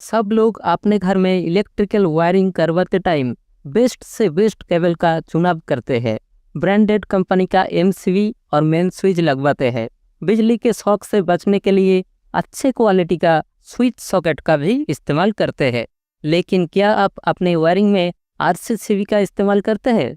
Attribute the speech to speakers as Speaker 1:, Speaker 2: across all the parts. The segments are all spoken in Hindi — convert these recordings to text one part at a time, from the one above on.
Speaker 1: सब लोग अपने घर में इलेक्ट्रिकल वायरिंग करवाते टाइम बेस्ट से बेस्ट केबल का चुनाव करते हैं। ब्रांडेड कंपनी का एमसीवी और मेन स्विच लगवाते हैं। बिजली के शॉक से बचने के लिए अच्छे क्वालिटी का स्विच सॉकेट का भी इस्तेमाल करते हैं। लेकिन क्या आप अपने वायरिंग में आरसीसीबी का इस्तेमाल करते हैं?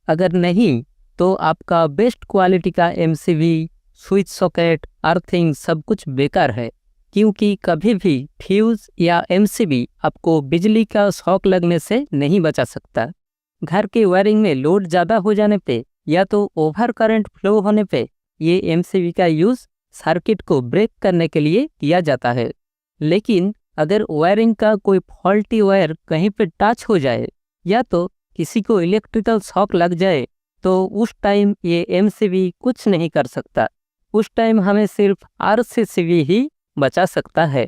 Speaker 1: अगर नहीं, तो आपका बेस्ट क्वालिटी का एमसीवी, स्विच सॉकेट, अर्थिंग सब कुछ बेकार है, क्योंकि कभी भी फ्यूज या एमसीबी आपको बिजली का शॉक लगने से नहीं बचा सकता। घर के वायरिंग में लोड ज़्यादा हो जाने पे या तो ओवर करंट फ्लो होने पे ये एमसीबी का यूज़ सर्किट को ब्रेक करने के लिए किया जाता है। लेकिन अगर वायरिंग का कोई फॉल्टी वायर कहीं पे टच हो जाए या तो किसी को इलेक्ट्रिकल शॉक लग जाए, तो उस टाइम ये एमसीबी कुछ नहीं कर सकता। उस टाइम हमें सिर्फ आरसीसीबी ही बचा सकता है।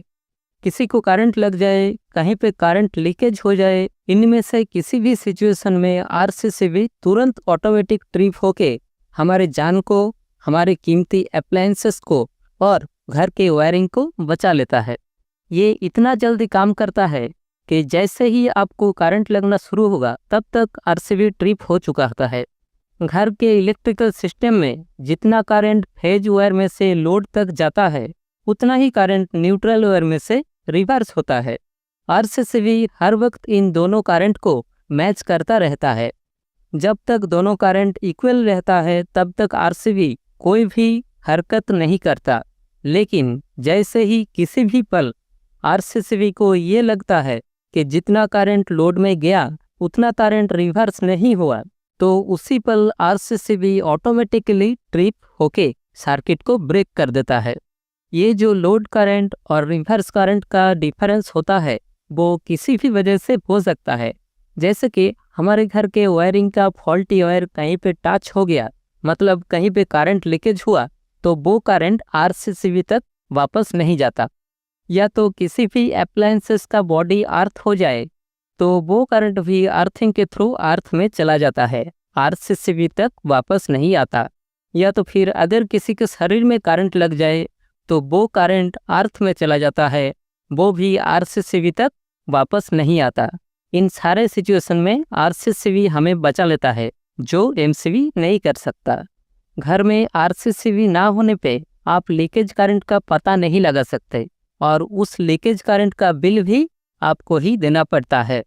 Speaker 1: किसी को करंट लग जाए, कहीं पे करंट लीकेज हो जाए, इनमें से किसी भी सिचुएशन में आरसीसीबी तुरंत ऑटोमेटिक ट्रिप होके हमारे जान को, हमारे कीमती अप्लायंसेस को और घर के वायरिंग को बचा लेता है। ये इतना जल्दी काम करता है कि जैसे ही आपको करंट लगना शुरू होगा तब तक आरसीबी ट्रिप हो चुका होता है। घर के इलेक्ट्रिकल सिस्टम में जितना करंट फेज वायर में से लोड तक जाता है, उतना ही करंट न्यूट्रल वायर में से रिवर्स होता है। आरसीसीबी हर वक्त इन दोनों करंट को मैच करता रहता है। जब तक दोनों करंट इक्वल रहता है तब तक आरसीबी कोई भी हरकत नहीं करता। लेकिन जैसे ही किसी भी पल आरसीसीबी को ये लगता है कि जितना करंट लोड में गया उतना करंट रिवर्स नहीं हुआ, तो उसी पल आरसीसीबी ऑटोमेटिकली ट्रिप होके सर्किट को ब्रेक कर देता है। ये जो लोड करंट और रिवर्स करंट का डिफरेंस होता है वो किसी भी वजह से हो सकता है। जैसे कि हमारे घर के वायरिंग का फॉल्टी वायर कहीं पे टच हो गया, मतलब कहीं पे करंट लीकेज हुआ, तो वो करंट आरसीसीबी तक वापस नहीं जाता। या तो किसी भी अप्लायंसेस का बॉडी अर्थ हो जाए तो वो करंट भी अर्थिंग के थ्रू अर्थ में चला जाता है, आरसीसीबी तक वापस नहीं आता। या तो फिर अगर किसी के शरीर में करंट लग जाए तो वो करंट अर्थ में चला जाता है, वो भी आरसीसीबी तक वापस नहीं आता। इन सारे सिचुएशन में आरसीसीबी हमें बचा लेता है, जो एमसीबी नहीं कर सकता। घर में आरसीसीबी ना होने पे आप लीकेज करंट का पता नहीं लगा सकते और उस लीकेज करंट का बिल भी आपको ही देना पड़ता है।